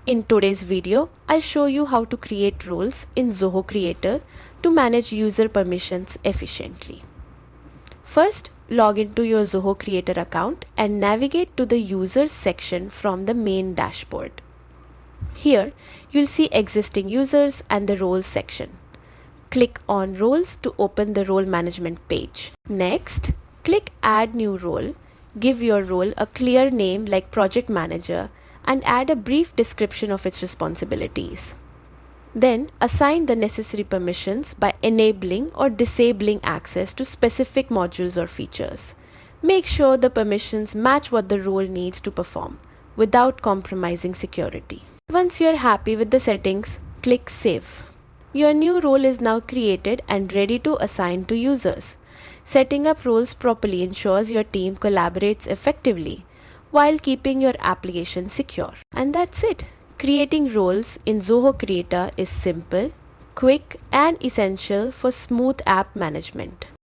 In today's video, I'll show you how to create roles in Zoho Creator to manage user permissions efficiently. First, log into your Zoho Creator account and navigate to the Users section from the main dashboard. Here, you'll see existing users and the Roles section. Click on Roles to open the role management page. Next, click Add New Role. Give your role a clear name like Project Manager and add a brief description of its responsibilities. Then, assign the necessary permissions by enabling or disabling access to specific modules or features. Make sure the permissions match what the role needs to perform without compromising security. Once you're happy with the settings, click Save. Your new role is now created and ready to assign to users. Setting up roles properly ensures your team collaborates effectively while keeping your application secure. And that's it. Creating roles in Zoho Creator is simple, quick, and essential for smooth app management.